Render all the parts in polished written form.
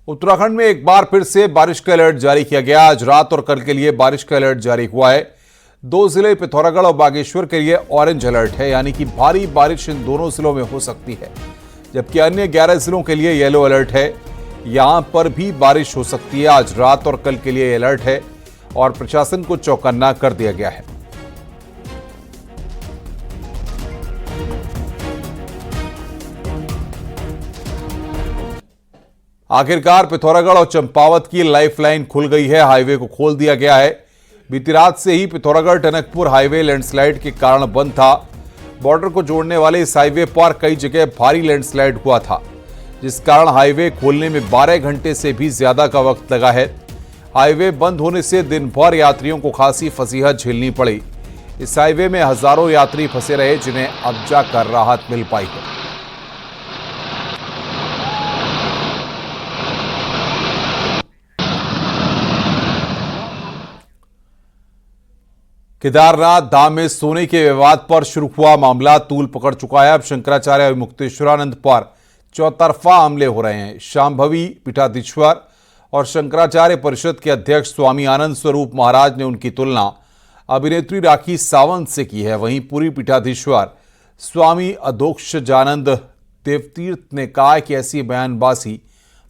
उत्तराखंड में एक बार फिर से बारिश का अलर्ट जारी किया गया। आज रात और कल के लिए बारिश का अलर्ट जारी हुआ है। दो जिले पिथौरागढ़ और बागेश्वर के लिए ऑरेंज अलर्ट है, यानी कि भारी बारिश इन दोनों जिलों में हो सकती है। जबकि अन्य 11 जिलों के लिए येलो अलर्ट है, यहां पर भी बारिश हो सकती है। आज रात और कल के लिए अलर्ट है और प्रशासन को चौकन्ना कर दिया गया है। आखिरकार पिथौरागढ़ और चंपावत की लाइफलाइन खुल गई है। हाईवे को खोल दिया गया है। बीती रात से ही पिथौरागढ़ टनकपुर हाईवे लैंडस्लाइड के कारण बंद था। बॉर्डर को जोड़ने वाले इस हाईवे पर कई जगह भारी लैंडस्लाइड हुआ था, जिस कारण हाईवे खोलने में 12 घंटे से भी ज्यादा का वक्त लगा है। हाईवे बंद होने से दिन भर यात्रियों को खासी फसीहत झेलनी पड़ी। इस हाईवे में हजारों यात्री फंसे रहे, जिन्हें अब जाकर राहत मिल पाई है। केदारनाथ धाम में सोने के विवाद पर शुरू हुआ मामला तूल पकड़ चुका है। अब शंकराचार्य मुक्तेश्वरानंद पर चौतरफा हमले हो रहे हैं। शांभवी पीठाधीश्वर और शंकराचार्य परिषद के अध्यक्ष स्वामी आनंद स्वरूप महाराज ने उनकी तुलना अभिनेत्री राखी सावंत से की है। वहीं पूरी पीठाधीश्वर स्वामी अधोक्षजानंद देवतीर्थ ने कहा कि ऐसी बयानबाजी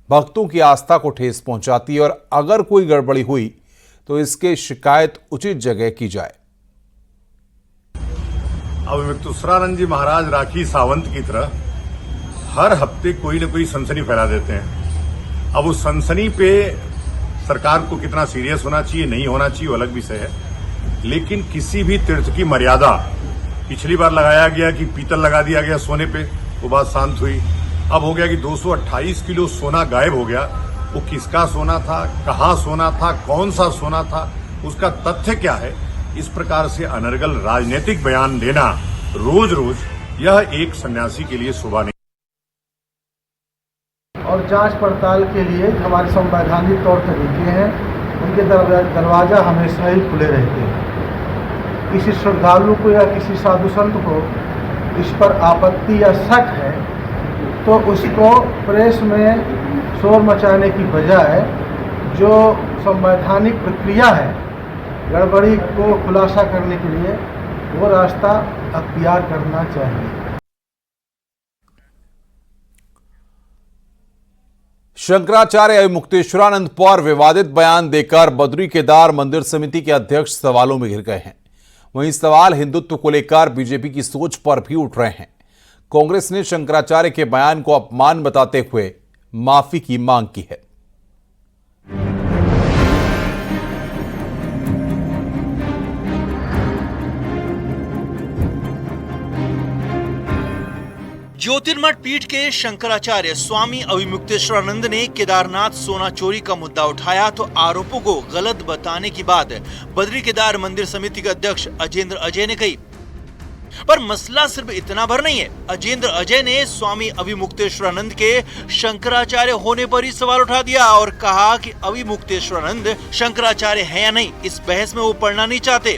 भक्तों की आस्था को ठेस पहुंचाती है और अगर कोई गड़बड़ी हुई तो इसके शिकायत उचित जगह की जाए। मुक्तेश्वरानंद जी महाराज राखी सावंत की तरह हर हफ्ते कोई न कोई सनसनी फैला देते हैं। अब उस सनसनी पे सरकार को कितना सीरियस होना चाहिए, नहीं होना चाहिए, वो अलग विषय है। लेकिन किसी भी तीर्थ की मर्यादा, पिछली बार लगाया गया कि पीतल लगा दिया गया सोने पे, वो बात शांत हुई। अब हो गया कि 228 किलो सोना गायब हो गया। वो किसका सोना था, कहाँ सोना था, कौन सा सोना था, उसका तथ्य क्या है? इस प्रकार से अनर्गल राजनीतिक बयान देना रोज रोज, यह एक सन्यासी के लिए शोभा नहीं। और जांच पड़ताल के लिए हमारे संवैधानिक तौर तरीके हैं, उनके दरवाजा हमेशा ही खुले रहते हैं। किसी श्रद्धालु को या किसी साधु संत को इस पर आपत्ति या शक है तो उसको प्रेस में शोर मचाने की बजाय जो संवैधानिक प्रक्रिया है, गड़बड़ी को खुलासा करने के लिए वो रास्ता अख्तियार करना चाहिए। शंकराचार्य मुक्तेश्वरानंद पर विवादित बयान देकर बद्री केदार मंदिर समिति के अध्यक्ष सवालों में घिर गए हैं। वहीं सवाल हिंदुत्व को लेकर बीजेपी की सोच पर भी उठ रहे हैं। कांग्रेस ने शंकराचार्य के बयान को अपमान बताते हुए माफी की मांग की है। ज्योतिर्मठ पीठ के शंकराचार्य स्वामी अभिमुक्तेश्वरानंद ने केदारनाथ सोना चोरी का मुद्दा उठाया तो आरोपों को गलत बताने की बात बद्री केदार मंदिर समिति के अध्यक्ष अजेंद्र अजय ने कही। पर मसला सिर्फ इतना भर नहीं है। अजेंद्र अजय ने स्वामी अभिमुक्तेश्वरानंद के शंकराचार्य होने पर ही सवाल उठा दिया और कहा कि अभिमुक्तेश्वरानंद शंकराचार्य है या नहीं, इस बहस में वो पढ़ना नहीं चाहते।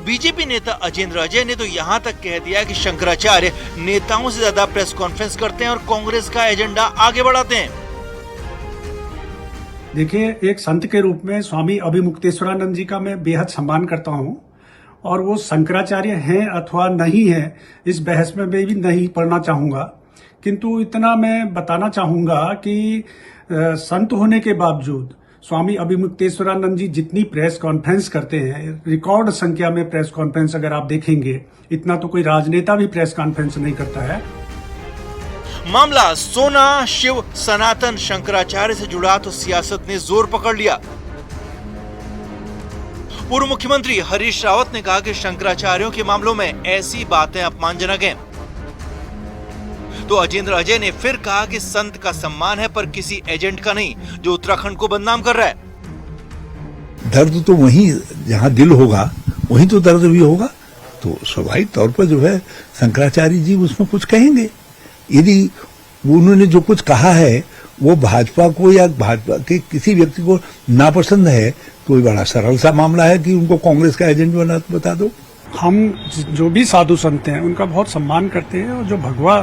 बीजेपी नेता अजेंद्र अजय ने तो यहां तक कह दिया कि शंकराचार्य नेताओं से ज्यादा प्रेस कॉन्फ्रेंस करते हैं और कांग्रेस का एजेंडा आगे बढ़ाते हैं। देखिए, एक संत के रूप में स्वामी अभिमुक्तेश्वरानंद जी का मैं बेहद सम्मान करता हूं और वो शंकराचार्य हैं अथवा नहीं है, इस बहस में मैं भी नहीं पढ़ना चाहूंगा। किंतु इतना मैं बताना चाहूंगा कि संत होने के बावजूद स्वामी अभिमुक्तेश्वरानंद जी जितनी प्रेस कॉन्फ्रेंस करते हैं, रिकॉर्ड संख्या में प्रेस कॉन्फ्रेंस अगर आप देखेंगे, इतना तो कोई राजनेता भी प्रेस कॉन्फ्रेंस नहीं करता है। मामला सोना शिव सनातन शंकराचार्य से जुड़ा तो सियासत ने जोर पकड़ लिया। पूर्व मुख्यमंत्री हरीश रावत ने कहा कि शंकराचार्यों के मामलों में ऐसी बातें अपमानजनक हैं। तो अजेंद्र अजय ने फिर कहा कि संत का सम्मान है पर किसी एजेंट का नहीं, जो उत्तराखंड को बदनाम कर रहा है। दर्द तो वहीं जहां दिल होगा वहीं तो दर्द भी होगा। तो स्वाभाविक तौर पर जो है शंकराचार्य जी उसमें कुछ कहेंगे। यदि उन्होंने जो कुछ कहा है वो भाजपा को या भाजपा के किसी व्यक्ति को नापसंद है तो ये बड़ा सरल सा मामला है कि उनको कांग्रेस का एजेंट बता दो। हम जो भी साधु संत हैं उनका बहुत सम्मान करते हैं और जो भगवा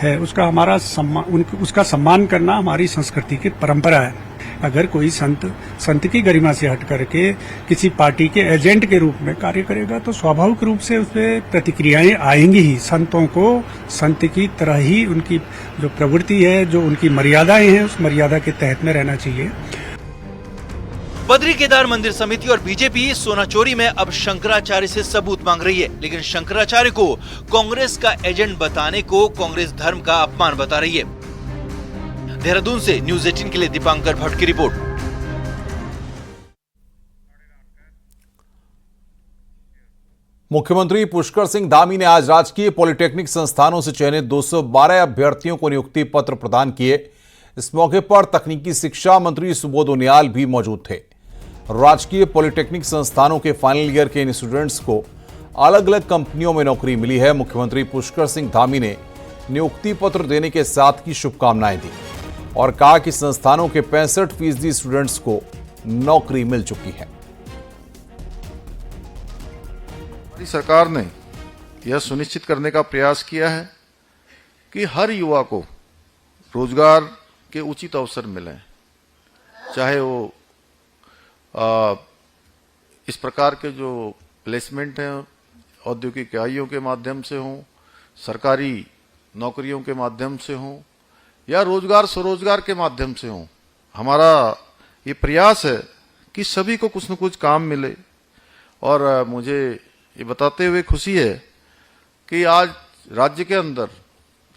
है उसका हमारा सम्मान, उसका सम्मान करना हमारी संस्कृति की परंपरा है। अगर कोई संत की गरिमा से हट करके किसी पार्टी के एजेंट के रूप में कार्य करेगा तो स्वाभाविक रूप से उसमें प्रतिक्रियाएं आएंगी ही। संतों को संत की तरह ही उनकी जो प्रवृत्ति है, जो उनकी मर्यादाएं हैं, उस मर्यादा के तहत में रहना चाहिए। बद्री केदार मंदिर समिति और बीजेपी सोना चोरी में अब शंकराचार्य से सबूत मांग रही है, लेकिन शंकराचार्य को कांग्रेस का एजेंट बताने को कांग्रेस धर्म का अपमान बता रही है। देहरादून से न्यूज़ 18 के लिए दीपांकर भट्ट की रिपोर्ट। मुख्यमंत्री पुष्कर सिंह धामी ने आज राजकीय पॉलिटेक्निक संस्थानों से चयनित 212 अभ्यर्थियों को नियुक्ति पत्र प्रदान किए। इस मौके पर तकनीकी शिक्षा मंत्री सुबोध उनियाल भी मौजूद थे। राजकीय पॉलिटेक्निक संस्थानों के फाइनल ईयर के इन स्टूडेंट्स को अलग अलग कंपनियों में नौकरी मिली है। मुख्यमंत्री पुष्कर सिंह धामी ने नियुक्ति पत्र देने के साथ की शुभकामनाएं दी और कहा कि संस्थानों के 65% स्टूडेंट्स को नौकरी मिल चुकी है। हमारी सरकार ने यह सुनिश्चित करने का प्रयास किया है कि हर युवा को रोजगार के उचित अवसर मिलें, चाहे वो इस प्रकार के जो प्लेसमेंट हैं औद्योगिक इकाइयों के माध्यम से हों, सरकारी नौकरियों के माध्यम से हों या रोजगार स्वरोजगार के माध्यम से हों। हमारा ये प्रयास है कि सभी को कुछ न कुछ काम मिले। और मुझे ये बताते हुए खुशी है कि आज राज्य के अंदर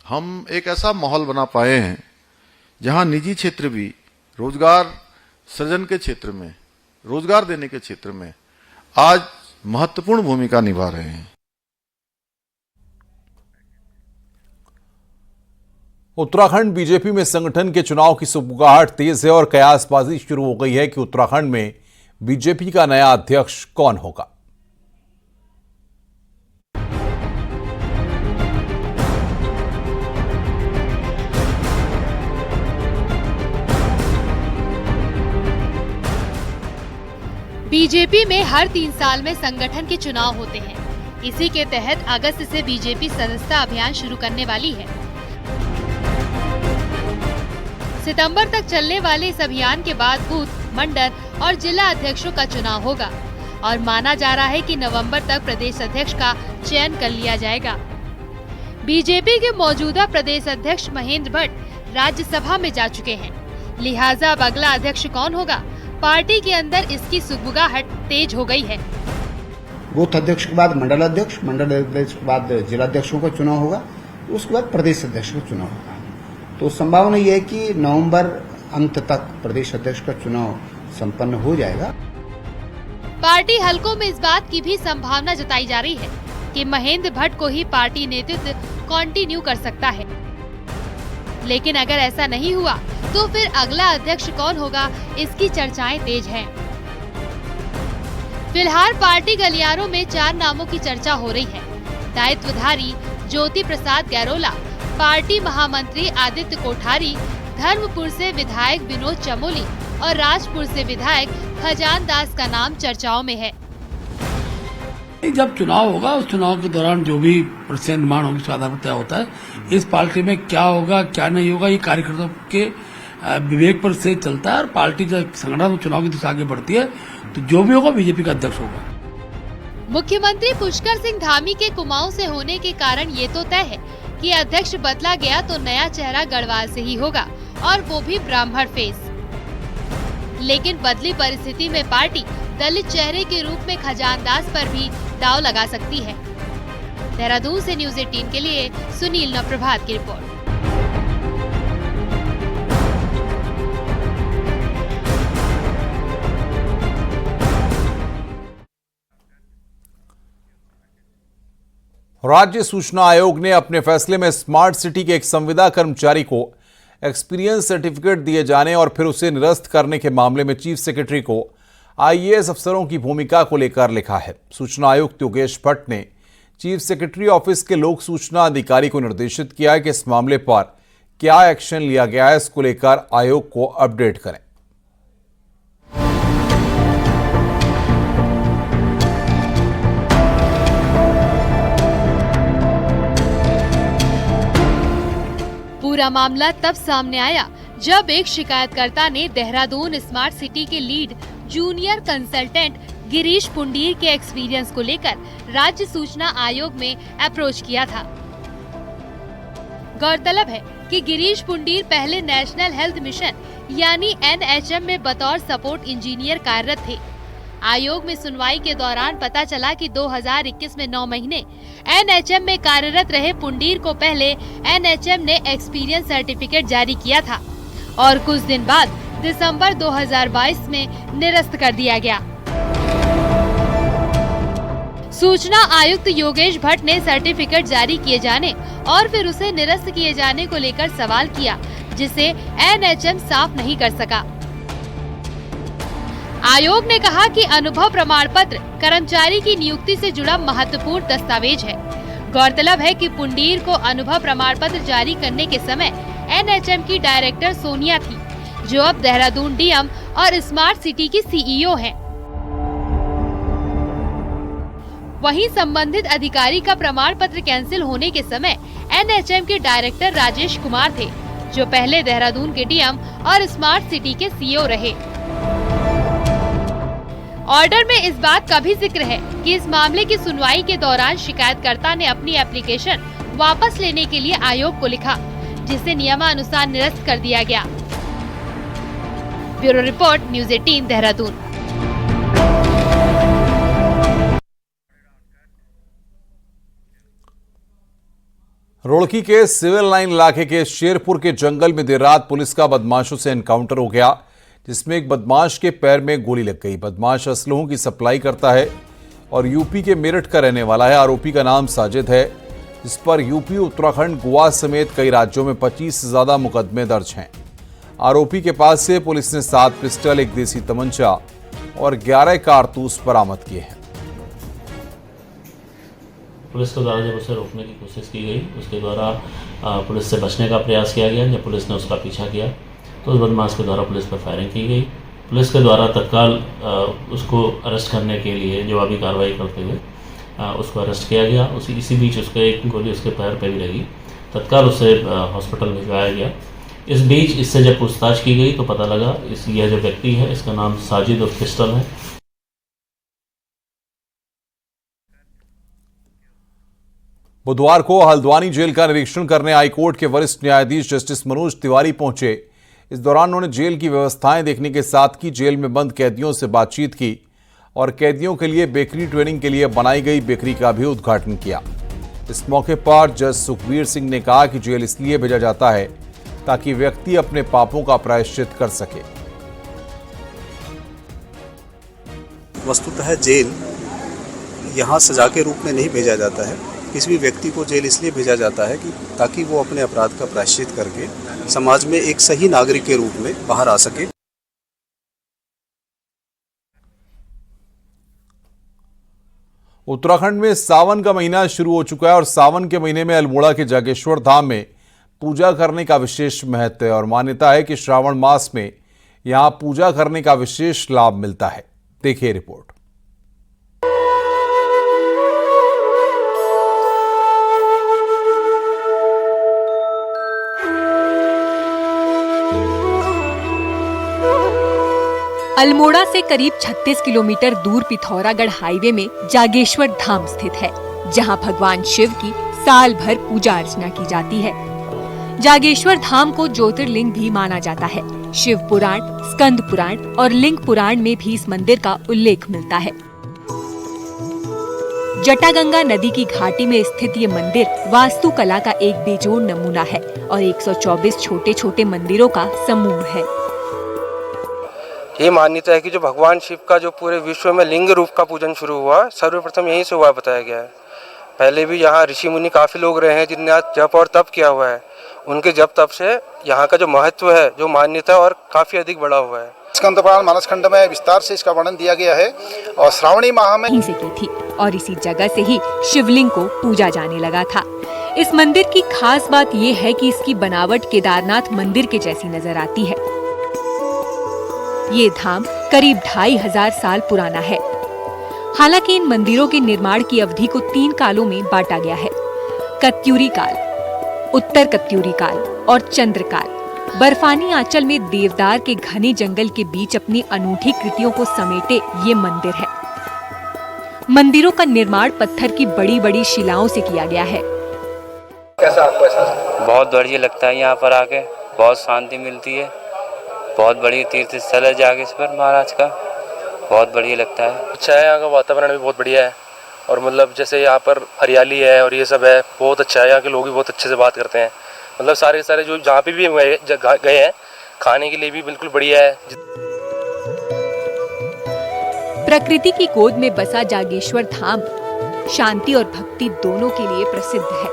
हम एक ऐसा माहौल बना पाए हैं जहां निजी क्षेत्र भी रोजगार सृजन के क्षेत्र में, रोजगार देने के क्षेत्र में आज महत्वपूर्ण भूमिका निभा रहे हैं। उत्तराखंड बीजेपी में संगठन के चुनाव की सुगबुगाहट तेज है और कयासबाजी शुरू हो गई है कि उत्तराखंड में बीजेपी का नया अध्यक्ष कौन होगा। बीजेपी में हर 3 साल में संगठन के चुनाव होते हैं। इसी के तहत अगस्त से बीजेपी सदस्यता अभियान शुरू करने वाली है। सितंबर तक चलने वाले इस अभियान के बाद बूथ, मंडल और जिला अध्यक्षों का चुनाव होगा और माना जा रहा है कि नवंबर तक प्रदेश अध्यक्ष का चयन कर लिया जाएगा। बीजेपी के मौजूदा प्रदेश अध्यक्ष महेंद्र भट्ट राज्यसभा में जा चुके हैं, लिहाजा अब अगला अध्यक्ष कौन होगा, पार्टी के अंदर इसकी सुगबुगाहट तेज हो गई है। बूथ अध्यक्ष के बाद मंडल अध्यक्ष के बाद जिला अध्यक्षों का चुनाव होगा, उसके बाद प्रदेश अध्यक्ष का चुनाव होगा। तो संभावना यह है कि नवंबर अंत तक प्रदेश अध्यक्ष का चुनाव संपन्न हो जाएगा। पार्टी हलकों में इस बात की भी संभावना जताई जा रही है कि महेंद्र भट्ट को ही पार्टी नेतृत्व कंटिन्यू कर सकता है, लेकिन अगर ऐसा नहीं हुआ तो फिर अगला अध्यक्ष कौन होगा, इसकी चर्चाएं तेज हैं। फिलहाल पार्टी गलियारों में 4 नामों की चर्चा हो रही है। दायित्वधारी ज्योति प्रसाद गैरोला, पार्टी महामंत्री आदित्य कोठारी, धर्मपुर से विधायक विनोद चमोली और राजपुर से विधायक खजान दास का नाम चर्चाओं में है। जब चुनाव होगा उस चुनाव के दौरान जो भी प्रतिशत निर्माण होगी उसके आधार पर तय होता है। इस पार्टी में क्या होगा क्या नहीं होगा ये कार्यकर्ताओं के विवेक पर से चलता है और पार्टी जब संगठन चुनाव की दिशा आगे बढ़ती है तो जो भी होगा बीजेपी का अध्यक्ष होगा। मुख्यमंत्री पुष्कर सिंह धामी के कुमाऊं से होने के कारण ये तो तय है कि अध्यक्ष बदला गया तो नया चेहरा गढ़वाल से ही होगा और वो भी ब्राह्मण फेस। लेकिन बदली परिस्थिति में पार्टी दलित चेहरे के रूप में खजान दास पर भी दांव लगा सकती है। देहरादून से न्यूज़ 18 के लिए सुनील नवप्रभात की रिपोर्ट। राज्य सूचना आयोग ने अपने फैसले में स्मार्ट सिटी के एक संविदा कर्मचारी को एक्सपीरियंस सर्टिफिकेट दिए जाने और फिर उसे निरस्त करने के मामले में चीफ सेक्रेटरी को आईएएस अफसरों की भूमिका को लेकर लिखा है। सूचना आयुक्त योगेश भट्ट ने चीफ सेक्रेटरी ऑफिस के लोक सूचना अधिकारी को निर्देशित किया है कि इस मामले पर क्या एक्शन लिया गया है, इसको लेकर आयोग को अपडेट करें। पूरा मामला तब सामने आया जब एक शिकायतकर्ता ने देहरादून स्मार्ट सिटी के lead junior consultant Girish Pundir के एक्सपीरियंस को लेकर राज्य सूचना आयोग में अप्रोच किया था। गौरतलब है कि गिरीश पुंडीर पहले नेशनल हेल्थ मिशन यानी NHM में बतौर सपोर्ट इंजीनियर कार्यरत थे। आयोग में सुनवाई के दौरान पता चला कि 2021 में 9 महीने NHM में कार्यरत रहे पुंडीर को पहले NHM ने एक्सपीरियंस सर्टिफिकेट जारी किया था और कुछ दिन बाद दिसंबर 2022 में निरस्त कर दिया गया। सूचना आयुक्त योगेश भट्ट ने सर्टिफिकेट जारी किए जाने और फिर उसे निरस्त किए जाने को लेकर सवाल किया, जिसे NHM साफ नहीं कर सका। आयोग ने कहा कि अनुभव प्रमाण पत्र कर्मचारी की नियुक्ति से जुड़ा महत्वपूर्ण दस्तावेज है। गौरतलब है कि पुंडीर को अनुभव प्रमाण पत्र जारी करने के समय NHM की डायरेक्टर सोनिया थी, जो अब देहरादून DM और स्मार्ट सिटी की CEO हैं। वहीं संबंधित अधिकारी का प्रमाण पत्र कैंसिल होने के समय NHM के डायरेक्टर राजेश कुमार थे, जो पहले देहरादून के DM और स्मार्ट सिटी के CEO रहे। ऑर्डर में इस बात का भी जिक्र है कि इस मामले की सुनवाई के दौरान शिकायतकर्ता ने अपनी एप्लीकेशन वापस लेने के लिए आयोग को लिखा, जिसे नियमानुसार निरस्त कर दिया गया। Bureau report, news 18 Dehradun. Roorkee के सिविल लाइन इलाके के शेरपुर के जंगल में देर रात पुलिस का बदमाशों से एनकाउंटर हो गया, जिसमें एक बदमाश के पैर में गोली लग गई। बदमाश असलहों की सप्लाई करता है और यूपी के मेरठ का रहने वाला है। आरोपी का नाम साजिद है, जिस पर यूपी, उत्तराखंड, गोवा समेत कई राज्यों में 25 से ज्यादा मुकदमे दर्ज हैं। आरोपी के पास से पुलिस ने 7 पिस्टल, एक देसी तमंचा और 11 कारतूस बरामद किए हैं। पुलिस के द्वारा जब उसे रोकने की कोशिश की गई, उसके द्वारा पुलिस से बचने का प्रयास किया गया। जब पुलिस ने उसका पीछा किया तो उस बदमाश के द्वारा पुलिस पर फायरिंग की गई। पुलिस के द्वारा तत्काल उसको अरेस्ट करने के लिए जवाबी कार्रवाई करते हुए उसको अरेस्ट किया गया। इसी बीच उसको एक गोली उसके पैर पर भी लगी। तत्काल उसे हॉस्पिटल भिजवाया गया। इस बीच इससे जब पूछताछ की गई तो पता लगा यह जो व्यक्ति है, इसका नाम साजिद और पिस्टल है। बुधवार को हल्द्वानी जेल का निरीक्षण करने हाईकोर्ट के वरिष्ठ न्यायाधीश जस्टिस मनोज तिवारी पहुंचे। इस दौरान उन्होंने जेल की व्यवस्थाएं देखने के साथ ही जेल में बंद कैदियों से बातचीत की और कैदियों के लिए बेकरी ट्रेनिंग के लिए बनाई गई बेकरी का भी उद्घाटन किया। इस मौके पर जज सुखबीर सिंह ने कहा कि जेल इसलिए भेजा जाता है ताकि व्यक्ति अपने पापों का प्रायश्चित कर सके। वस्तुतः जेल यहाँ सजा के रूप में नहीं भेजा जाता है। किसी भी व्यक्ति को जेल इसलिए भेजा जाता है कि ताकि वो अपने अपराध का प्रायश्चित करके समाज में एक सही नागरिक के रूप में बाहर आ सके। उत्तराखंड में सावन का महीना शुरू हो चुका है और सावन के महीने में अल्मोड़ा के जागेश्वर धाम में पूजा करने का विशेष महत्व है और मान्यता है कि श्रावण मास में यहां पूजा करने का विशेष लाभ मिलता है। देखिए रिपोर्ट। अल्मोड़ा से करीब 36 किलोमीटर दूर पिथौरागढ़ हाईवे में जागेश्वर धाम स्थित है, जहां भगवान शिव की साल भर पूजा अर्चना की जाती है। जागेश्वर धाम को ज्योतिर्लिंग भी माना जाता है। शिव पुराण, स्कंद पुराण और लिंग पुराण में भी इस मंदिर का उल्लेख मिलता है। जटागंगा नदी की घाटी में स्थित ये मंदिर वास्तुकला का एक बेजोड़ नमूना है और 124 छोटे छोटे मंदिरों का समूह है। ये मान्यता है कि जो भगवान शिव का जो पूरे विश्व में लिंग रूप का पूजन शुरू हुआ, सर्वप्रथम यहीं से हुआ बताया गया है। पहले भी यहाँ ऋषि मुनि काफी लोग रहे हैं जिनने जप और तप किया हुआ है। उनके जप तप से यहाँ का जो महत्व है, जो मान्यता और काफी अधिक बढ़ा हुआ है। स्कंद पुराण मानस खंड में विस्तार से इसका वर्णन दिया गया है और श्रावणी माह में यहीं से की थी और इसी जगह से ही शिवलिंग को पूजा जाने लगा था। इस मंदिर की खास बात ये है कि इसकी बनावट केदारनाथ मंदिर के जैसी नजर आती है। ये धाम करीब 2500 साल पुराना है। हालांकि इन मंदिरों के निर्माण की अवधि को 3 कालों में बांटा गया है। कत्यूरी काल, उत्तर कत्यूरी काल और चंद्रकाल बर्फानी आंचल में देवदार के घने जंगल के बीच अपनी अनूठी कृतियों को समेटे ये मंदिर है। मंदिरों का निर्माण पत्थर की बड़ी बड़ी शिलाओं से किया गया है। कैसा आपको एहसास? बहुत बढ़िया लगता है, यहाँ पर आके बहुत शांति मिलती है। बहुत बढ़िया तीर्थ स्थल है जागेश्वर महाराज का, बहुत बढ़िया लगता है। अच्छा है, यहाँ का वातावरण भी बहुत बढ़िया है और मतलब जैसे यहाँ पर हरियाली है और ये सब है, बहुत अच्छा है। यहाँ के लोग भी बहुत अच्छे से बात करते हैं, मतलब सारे सारे जो जहाँ पे भी गए हैं खाने के लिए भी बिल्कुल बढ़िया है। प्रकृति की गोद में बसा जागेश्वर धाम शांति और भक्ति दोनों के लिए प्रसिद्ध है।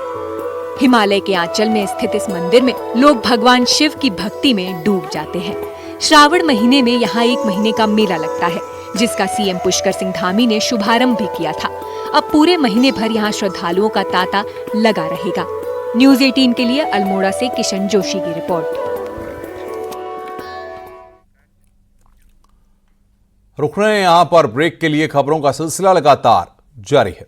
हिमालय के आंचल में स्थित इस मंदिर में लोग भगवान शिव की भक्ति में डूब जाते हैं। श्रावण महीने में यहाँ 1 महीने का मेला लगता है, जिसका सीएम पुष्कर सिंह धामी ने शुभारंभ भी किया था। अब पूरे महीने भर यहाँ श्रद्धालुओं का तांता लगा रहेगा। न्यूज़ 18 के लिए अल्मोड़ा से किशन जोशी की रिपोर्ट। रुक रहे हैं यहाँ पर ब्रेक के लिए। खबरों का सिलसिला लगातार जारी है।